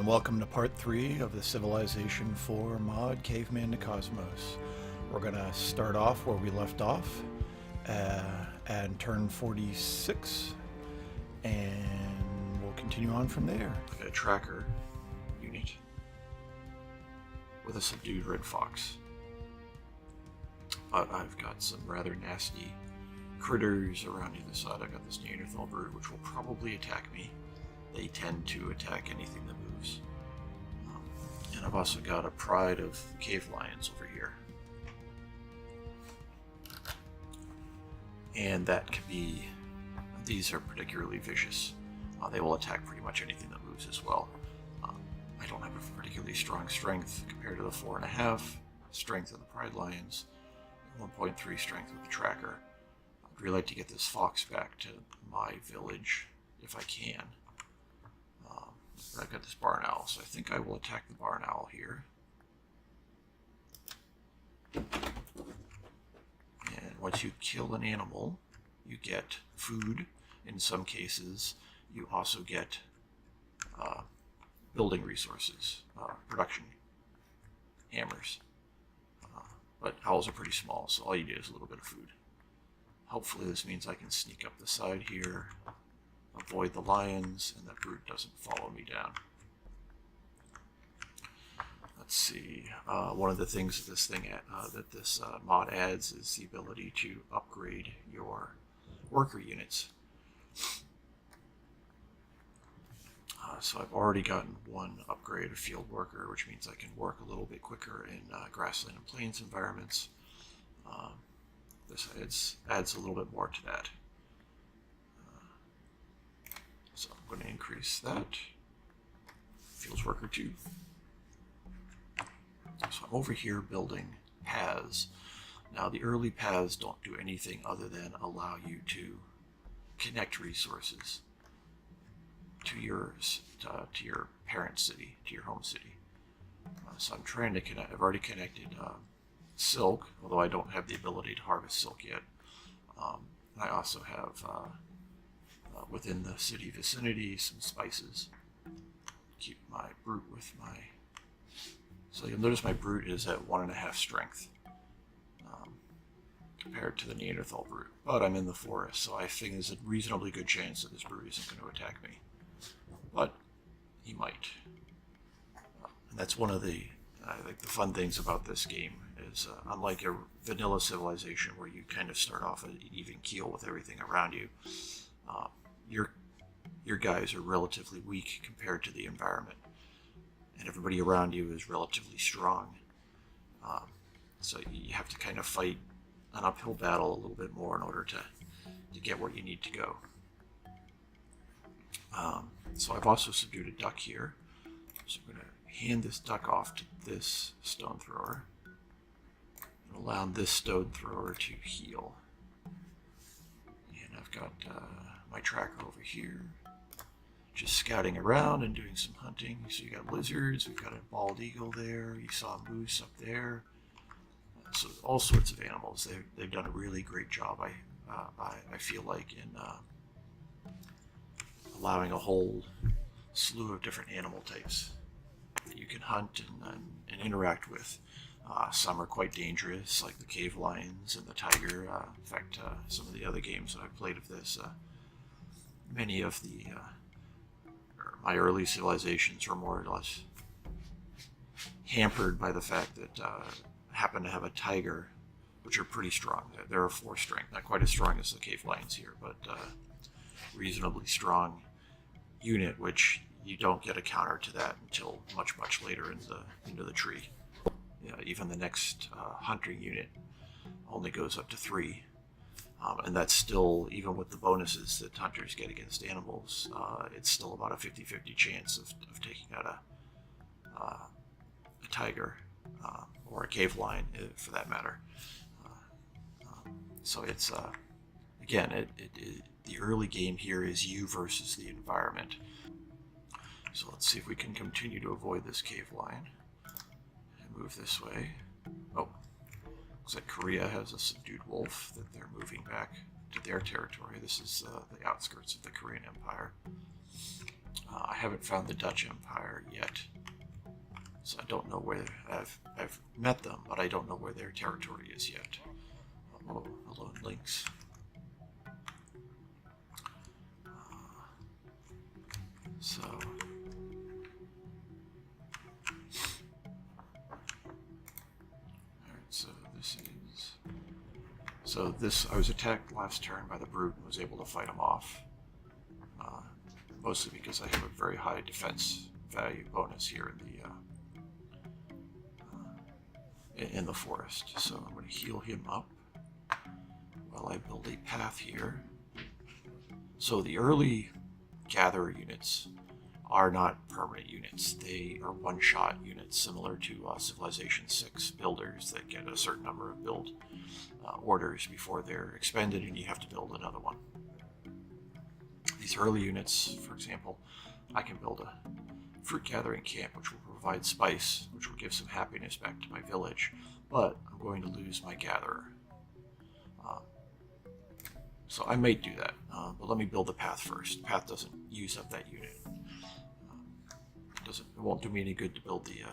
welcome to part 3 of the Civilization 4 mod Caveman2Cosmos. We're going to start off where we left off and turn 46, and we'll continue on from there. I've got a tracker unit with a subdued red fox, but I've got some rather nasty critters around either side. I've got this Neanderthal bird which will probably attack me. They tend to attack anything that moves. And I've also got a pride of cave lions over here. And that can be, these are particularly vicious. They will attack pretty much anything that moves as well. I don't have a particularly strong strength compared to the 4.5 strength of the pride lions, 1.3 strength with the tracker. I'd really like to get this fox back to my village if I can. I've got this barn owl, so I think I will attack the barn owl here. And once you kill an animal, you get food. In some cases, you also get building resources, production hammers. But owls are pretty small, so all you get is a little bit of food. Hopefully this means I can sneak up the side here, avoid the lions, and that brute doesn't follow me down. Let's see. One of the things that this mod adds is the ability to upgrade your worker units. So I've already gotten one upgrade, a field worker, which means I can work a little bit quicker in grassland and plains environments. This adds a little bit more to that. So I'm going to increase that. Fields worker 2. So I'm over here building paths. Now the early paths don't do anything other than allow you to connect resources to your parent city, to your home city. So I'm trying to connect. I've already connected silk, although I don't have the ability to harvest silk yet. I also have within the city vicinity some spices. Keep my brute with my... So you'll notice my brute is at 1.5 strength compared to the Neanderthal brute. But I'm in the forest, so I think there's a reasonably good chance that this brute isn't going to attack me. But he might. And that's one of the, I think, the fun things about this game is unlike a vanilla civilization where you kind of start off at an even keel with everything around you, your guys are relatively weak compared to the environment, and everybody around you is relatively strong. So you have to kind of fight an uphill battle a little bit more in order to get where you need to go. So I've also subdued a duck here. So I'm going to hand this duck off to this stone thrower and allow this stone thrower to heal. And I've got my tracker over here, just scouting around and doing some hunting. So you got lizards, we've got a bald eagle there, you saw a moose up there. So all sorts of animals. They've done a really great job, I feel like, in allowing a whole slew of different animal types that you can hunt and interact with. Some are quite dangerous, like the cave lions and the tiger. In fact, some of the other games that I've played of this, many of my early civilizations were more or less hampered by the fact that I happen to have a tiger, which are pretty strong. They're a 4 strength, not quite as strong as the cave lions here, but reasonably strong unit, which you don't get a counter to that until much later into the tree. Even the next hunting unit only goes up to 3. And that's still, even with the bonuses that hunters get against animals, it's still about a 50-50 chance of taking out a tiger or a cave lion, for that matter. So it's, again, the early game here is you versus the environment. So let's see if we can continue to avoid this cave lion and move this way. Oh. Looks like Korea has a subdued wolf that they're moving back to their territory. This is the outskirts of the Korean Empire. I haven't found the Dutch Empire yet, so I don't know where I've met them, but I don't know where their territory is yet. Oh, hello, links. So. So this is, so this, I was attacked last turn by the Brute and was able to fight him off. Mostly because I have a very high defense value bonus here in the forest. So I'm going to heal him up while I build a path here. So the early gatherer units are not permanent units. They are one-shot units, similar to Civilization 6 builders that get a certain number of build orders before they're expended, and you have to build another one. These early units, for example, I can build a fruit gathering camp, which will provide spice, which will give some happiness back to my village, but I'm going to lose my gatherer. So I may do that, but let me build the path first. The path doesn't use up that unit. It won't do me any good to build the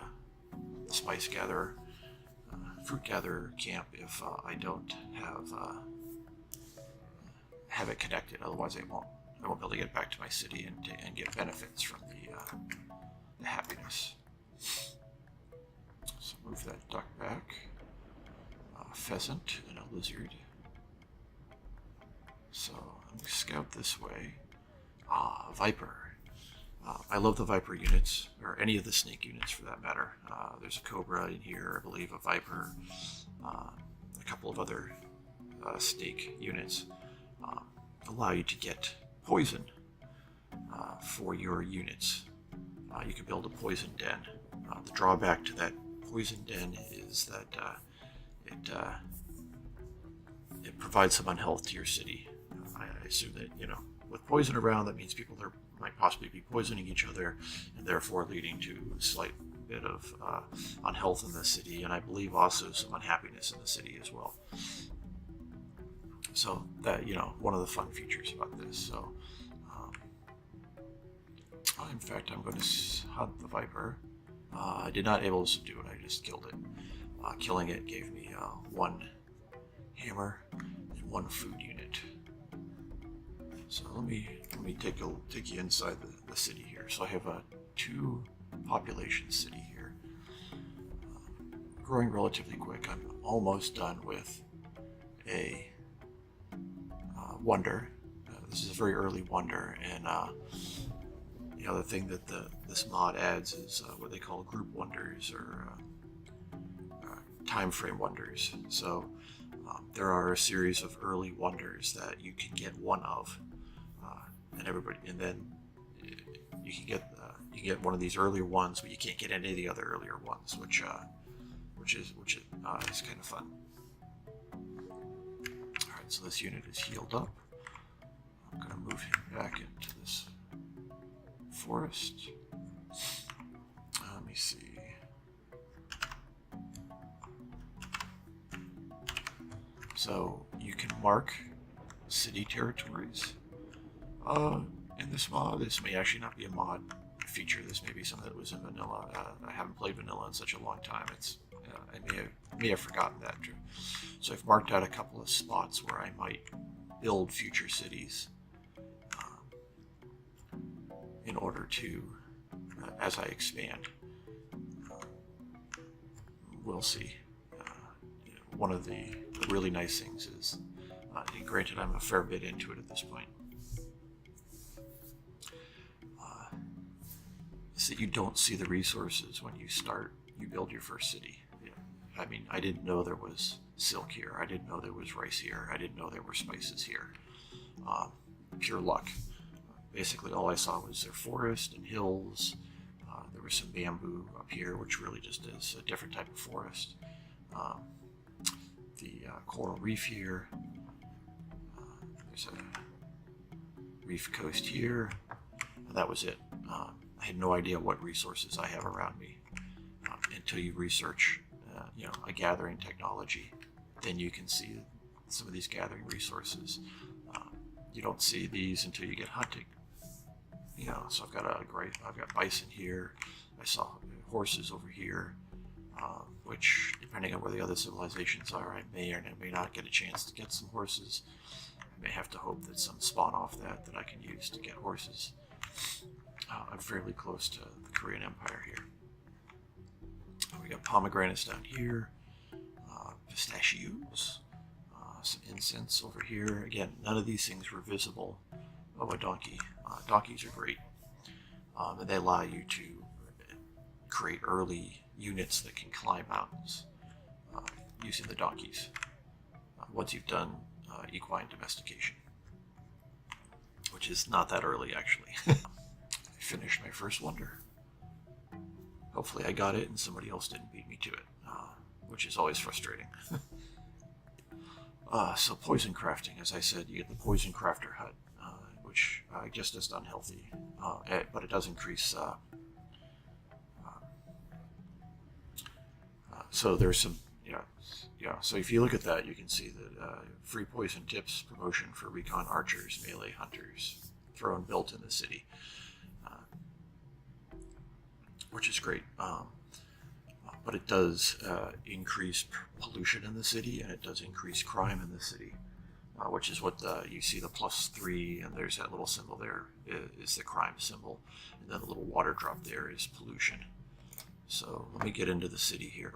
spice gatherer, fruit gatherer camp if I don't have it connected. Otherwise, I won't be able to get back to my city and get benefits from the happiness. So move that duck back, pheasant and a lizard. So I'm going to scout this way. Viper. I love the Viper units, or any of the snake units for that matter. There's a Cobra in here, I believe, a Viper, a couple of other snake units. Allow you to get poison for your units. You can build a poison den. The drawback to that poison den is that it provides some unhealth to your city. I assume that, with poison around, that means people might possibly be poisoning each other, and therefore leading to a slight bit of unhealth in the city, and I believe also some unhappiness in the city as well. So that, one of the fun features about this. So, in fact, I'm going to hunt the Viper. I did not able to subdue it, I just killed it. Killing it gave me 1 hammer and 1 food unit. So let me take you inside the city here. So I have a 2 population city here, growing relatively quick. I'm almost done with a wonder. This is a very early wonder, and the other thing that this mod adds is what they call group wonders, or time frame wonders. So there are a series of early wonders that you can get one of. And then you can get one of these earlier ones, but you can't get any of the other earlier ones, which is kind of fun. All right, so this unit is healed up. I'm going to move him back into this forest. Let me see. So you can mark city territories. In this mod, this may actually not be a mod feature. This may be something that was in vanilla. I haven't played vanilla in such a long time. I may have forgotten that. So I've marked out a couple of spots where I might build future cities in order to, as I expand. We'll see. One of the really nice things is, granted, I'm a fair bit into it at this point, is that you don't see the resources when you build your first city. I mean, I didn't know there was silk here. I didn't know there was rice here. I didn't know there were spices here. Pure luck. Basically, all I saw was their forest and hills. There was some bamboo up here, which really just is a different type of forest. The coral reef here. There's a reef coast here. And that was it. I had no idea what resources I have around me until you research, a gathering technology. Then you can see some of these gathering resources. You don't see these until you get hunting. you know, so I've got bison here. I saw horses over here, which, depending on where the other civilizations are, I may or may not get a chance to get some horses. I may have to hope that some spawn off that I can use to get horses. I'm fairly close to the Korean Empire here. We got pomegranates down here, pistachios, some incense over here. Again, none of these things were visible. Oh, a donkey. Donkeys are great. And they allow you to create early units that can climb mountains using the donkeys once you've done equine domestication, which is not that early, actually. I finished my first wonder. Hopefully I got it and somebody else didn't beat me to it, which is always frustrating. So poison crafting, as I said, you get the poison crafter hut, which just is unhealthy, but it does increase. So there's some, yeah. So if you look at that, you can see that free poison tips promotion for recon archers, melee hunters, thrown built in the city, which is great. But it does increase pollution in the city, and it does increase crime in the city, which is what you see the +3, and there's that little symbol there is the crime symbol, and then the little water drop there is pollution. So let me get into the city here.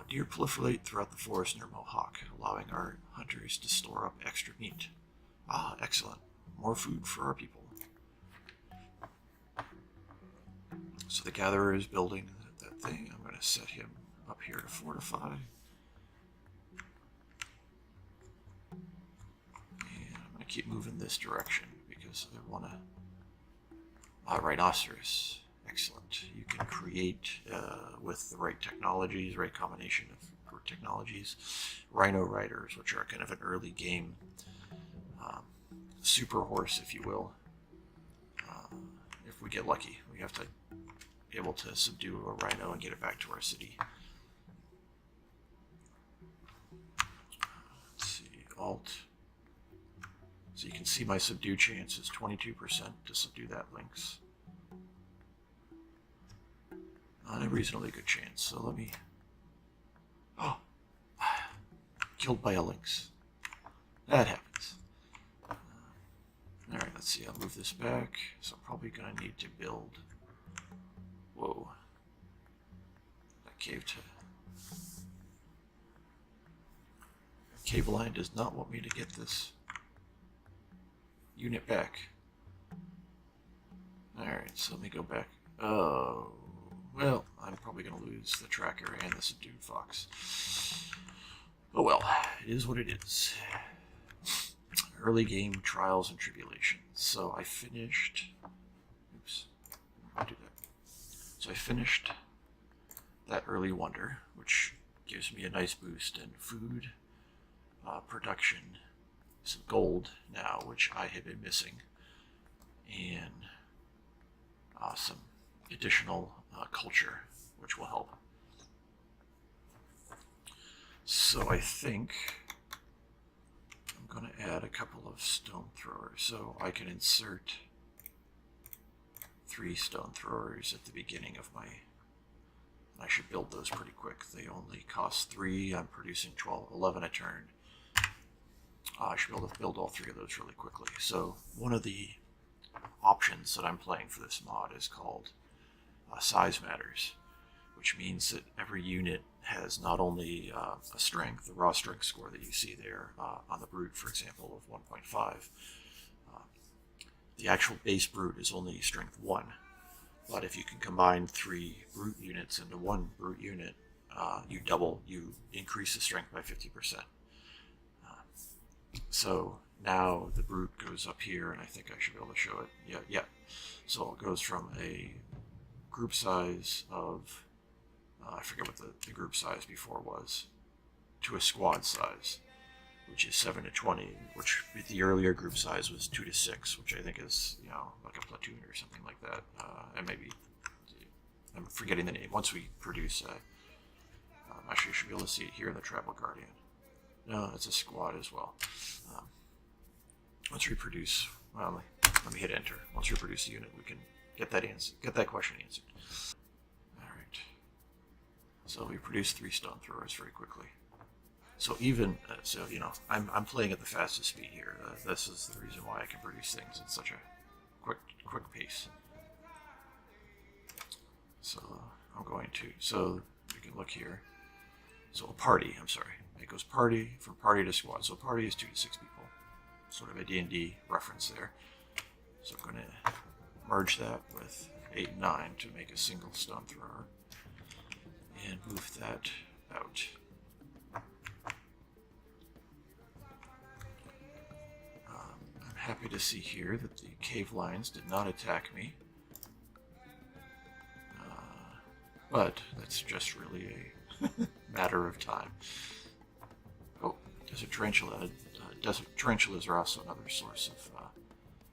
Deer proliferate throughout the forest near Mohawk, allowing our hunters to store up extra meat. Excellent. More food for our people. So the gatherer is building that thing. I'm going to set him up here to fortify. And I'm going to keep moving this direction because I want to... rhinoceros. Excellent. You can create, with the right technologies, right combination of technologies, rhino riders, which are kind of an early game super horse, if you will. If we get lucky, we have to be able to subdue a rhino and get it back to our city. Let's see, Alt. So you can see my subdue chance is 22% to subdue that lynx. Not a reasonably good chance, so let me... killed by a lynx. That happens. Alright, let's see, I'll move this back. So I'm probably going to need to build... Whoa. That cave to... Caveman does not want me to get this unit back. Alright, so let me go back. Oh... Well, I'm probably going to lose the tracker and the subdued fox. Oh well, it is what it is. Early game trials and tribulations. So I finished... Oops, I do that. So I finished that early wonder, which gives me a nice boost in food, production, some gold now, which I had been missing, and some additional culture, which will help. So I think I'm going to add a couple of stone throwers. So I can insert 3 stone throwers at the beginning of my... I should build those pretty quick. They only cost 3. I'm producing 11 a turn. I should be able to build all 3 of those really quickly. So one of the options that I'm playing for this mod is called size matters, which means that every unit has not only a strength, the raw strength score that you see there on the brute, for example, of 1.5. The actual base brute is only strength 1, but if you can combine 3 brute units into 1 brute unit, you increase the strength by 50%. So now the brute goes up here, and I think I should be able to show it. Yeah. So it goes from a group size of, I forget what the group size before was, to a squad size, which is 7 to 20, which the earlier group size was 2 to 6, which I think is, like a platoon or something like that. And maybe, I'm forgetting the name. Once we produce, actually you should be able to see it here in the Travel Guardian. No, it's a squad as well. Once we produce Well, let me hit enter. Once you produce a unit, we can get that question answered. All right. So we produced 3 stone throwers very quickly. So even so, you know, I'm playing at the fastest speed here. This is the reason why I can produce things at such a quick pace. So I'm going to, so we can look here. So a party, I'm sorry, it goes party, from party to squad. So party is 2 to 6 people, sort of a D&D reference there. So I'm going to merge that with 8 and 9 to make a single stone thrower, and move that out. I'm happy to see here that the cave lines did not attack me. But that's just really a matter of time. Oh, desert tarantula. Desert tarantulas are also another source of.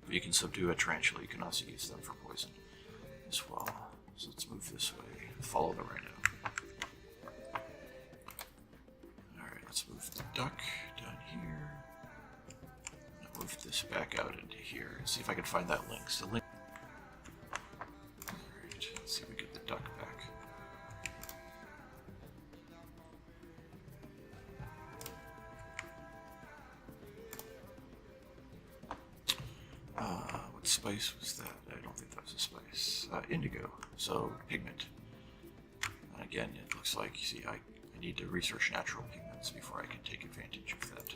If you can subdue a tarantula, you can also use them for poison as well. So let's move this way. Follow the rhino. All right, let's move the duck down here. I'll move this back out into here and see if I can find that link. So link. All right, let's see if we get the duck back. What spice was that? I don't think that was a spice. Indigo, so pigment. And again, it looks like, you see, I need to research natural pigments before I can take advantage of that.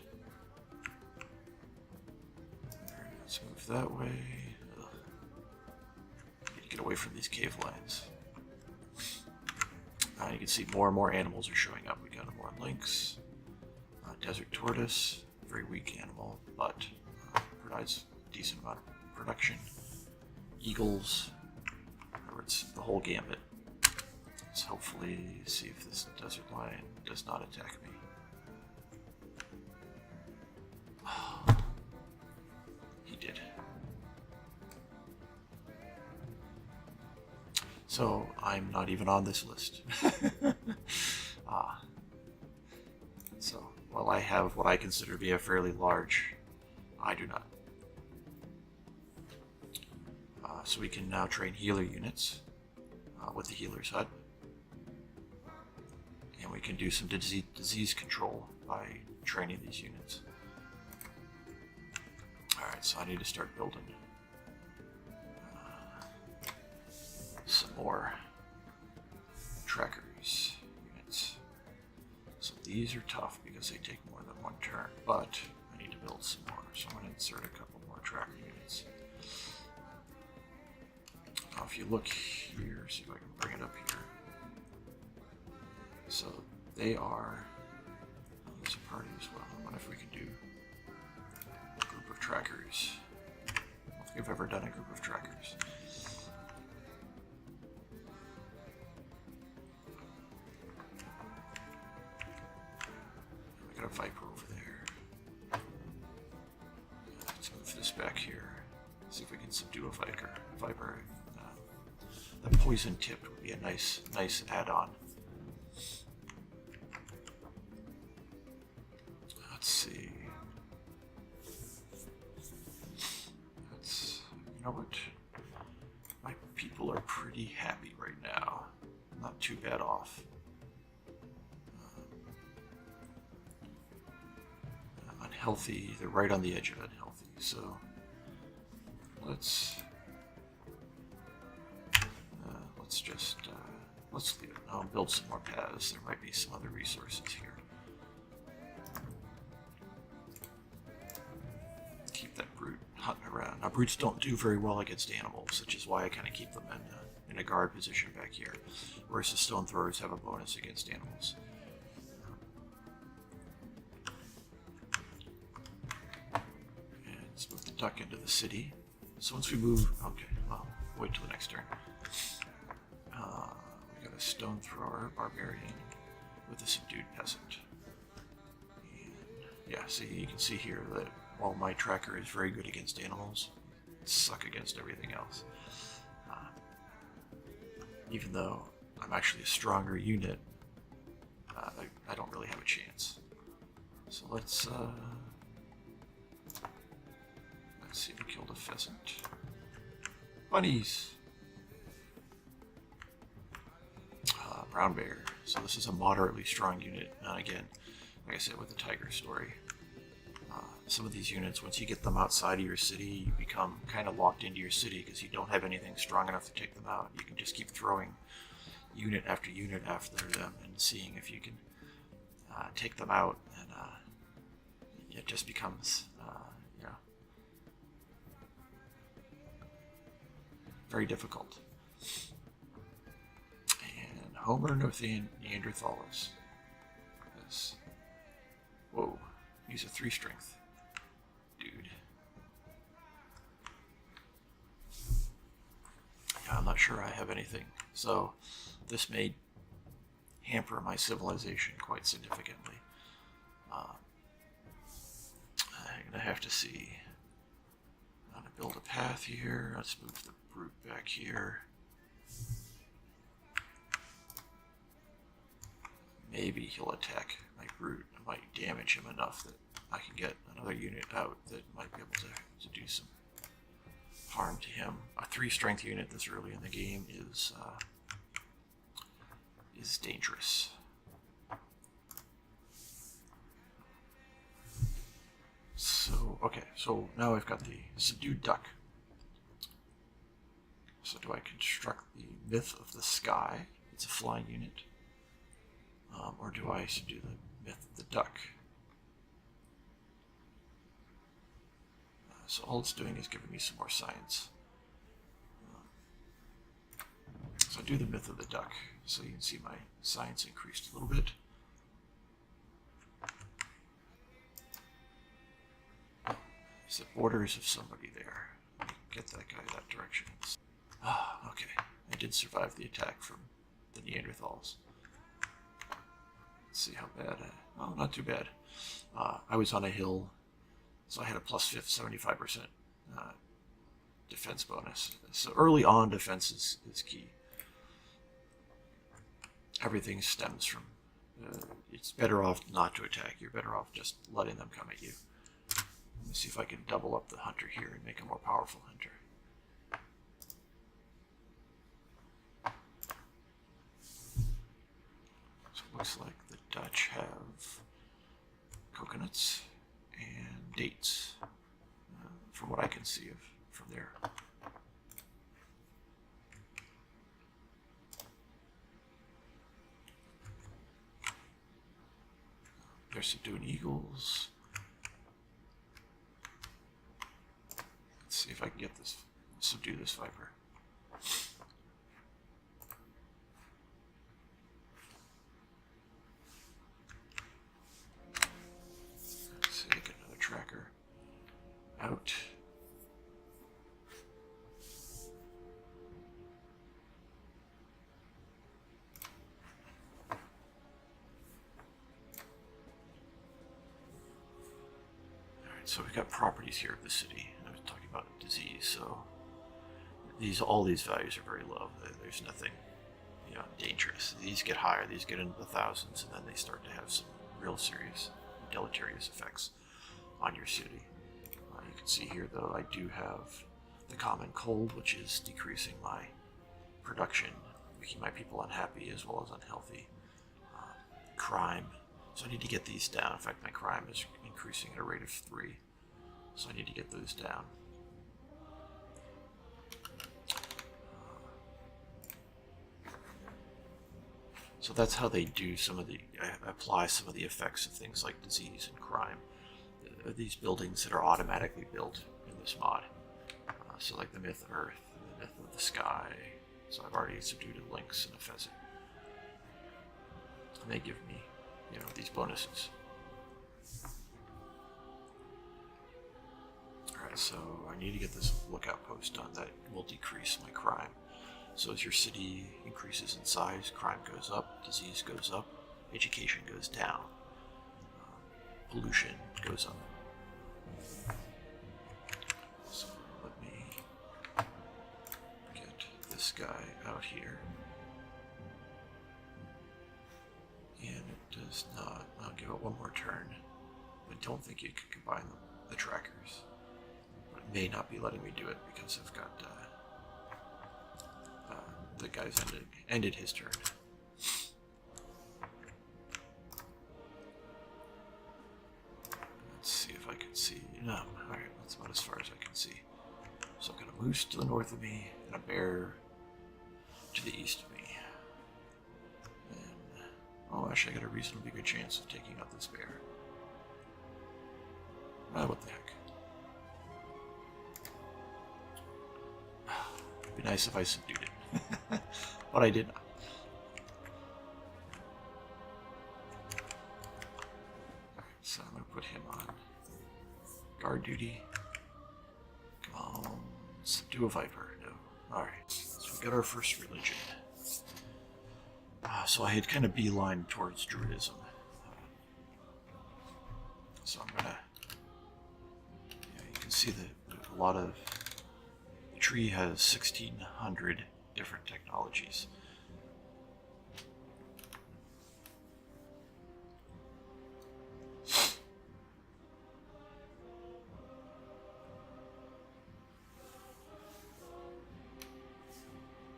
Alright, let's move that way. Ugh. Need to get away from these cave lines. You can see more and more animals are showing up. We got more lynx. Desert tortoise, very weak animal, but provides a decent amount of production. Eagles, in other words, the whole gambit. Let's hopefully see if this desert lion does not attack me. He did. So I'm not even on this list. So while I have what I consider to be a fairly large, I do not. So we can now train healer units with the healer's hut. And we can do some disease control by training these units. Alright, so I need to start building some more trackers units. So these are tough because they take more than 1 turn, but I need to build some more. So I'm going to insert a couple more tracker units. Now if you look here, see if I can bring it up here. So they are, there's a party as well. I wonder if we can do a group of trackers. I don't think I've ever done a group of trackers. We got a viper over there. Let's move this back here. See if we can subdue a viper. The poison tipped would be a nice add-on. Let's see. You know what? My people are pretty happy right now. Not too bad off. Unhealthy. They're right on the edge of unhealthy. So let's just let's leave it. I'll build some more paths. There might be some other resources here. Keep that brute hunting around. Now brutes don't do very well against animals, which is why I kind of keep them in a guard position back here, whereas the stone throwers have a bonus against animals. And let's move the duck into the city. So once we move, okay, well, wait till the next turn. We got a stone thrower barbarian with a subdued peasant. And yeah, see, you can see here that while my tracker is very good against animals, it sucks against everything else. Even though I'm actually a stronger unit, I don't really have a chance. So let's see if we killed a pheasant. Bunnies. Brown bear. So this is a moderately strong unit. And again, like I said with the tiger story, some of these units, once you get them outside of your city, you become kind of locked into your city because you don't have anything strong enough to take them out. You can just keep throwing unit after unit after them and seeing if you can take them out, and it just becomes very difficult. And Homer Neanderthalis. This. Whoa, use a 3 strength. Dude. Yeah, I'm not sure I have anything. So this may hamper my civilization quite significantly. I'm going to have to see. I'm going to build a path here. Let's move the brute back here. Maybe he'll attack my brute. I might damage him enough that I can get another unit out that might be able to do some harm to him. A 3 strength unit this early in the game is dangerous. So, okay, so now I've got the subdued duck. So do I construct the myth of the sky? It's a flying unit. Or do I subdue the myth of the duck? So all it's doing is giving me some more science. So I do the myth of the duck, so you can see my science increased a little bit. There's the borders of somebody there. Get that guy that direction. Ah, okay. I did survive the attack from the Neanderthals. Let's see how bad. Oh, not too bad. I was on a hill, so I had a plus 75% defense bonus. So early on, defense is key. Everything stems from. It's better off not to attack. You're better off just letting them come at you. Let me see if I can double up the hunter here and make a more powerful hunter. So it looks like the Dutch have coconuts and dates, from what I can see from there. They're subduing eagles. Let's see if I can get this, subdue this viper. Let's see, get another tracker out. So we've got properties here of the city. I was talking about disease, so all these values are very low. There's nothing, dangerous. These get higher, these get into the thousands, and then they start to have some real serious deleterious effects on your city. You can see here, though, I do have the common cold, which is decreasing my production, making my people unhappy as well as unhealthy. Crime. So I need to get these down. In fact, my crime is increasing at a rate of 3. So I need to get those down. So that's how they do apply some of the effects of things like disease and crime. These buildings that are automatically built in this mod. So like the myth of Earth, the myth of the sky. So I've already subdued a lynx and a pheasant. And they give me these bonuses. Alright, so I need to get this lookout post done. That will decrease my crime. So as your city increases in size, crime goes up, disease goes up, education goes down, pollution goes up. So let me get this guy out here. And it does not. I'll give it one more turn. I don't think you can combine the trackers. But may not be letting me do it because I've got the guy's ended his turn. Let's see if I can see. No, alright, that's about as far as I can see. So I've got a moose to the north of me and a bear to the east of me. And, oh, actually I got a reasonably good chance of taking out this bear. What the heck. It'd be nice if I subdued it. But I did not. Alright, so I'm going to put him on guard duty. Come on. Subdue a viper. No. Alright. So we got our first religion. So I had kind of beeline towards Druidism. So I'm going to... you can see that a lot of... The tree has 1,600 different technologies.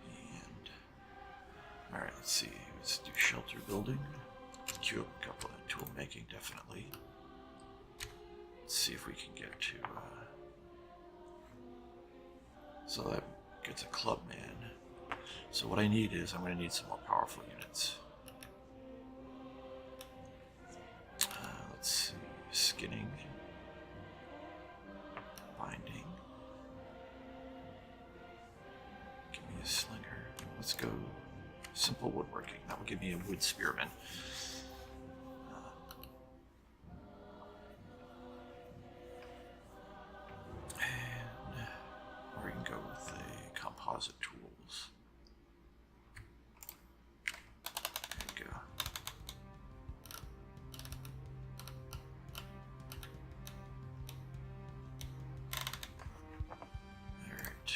And alright, let's see. Let's do shelter building. Queue up a couple of tool making, definitely. Let's see if we can get to so that gets a club man. So what I need is I'm going to need some more powerful units. Let's see, skinning, binding. Give me a slinger. Let's go simple woodworking. That will give me a wood spearman. Composite tools. There you go. Alright.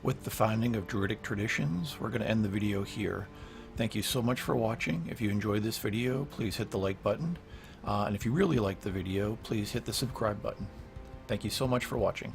With the finding of Druidic traditions, we're going to end the video here. Thank you so much for watching. If you enjoyed this video, please hit the like button. And if you really liked the video, please hit the subscribe button. Thank you so much for watching.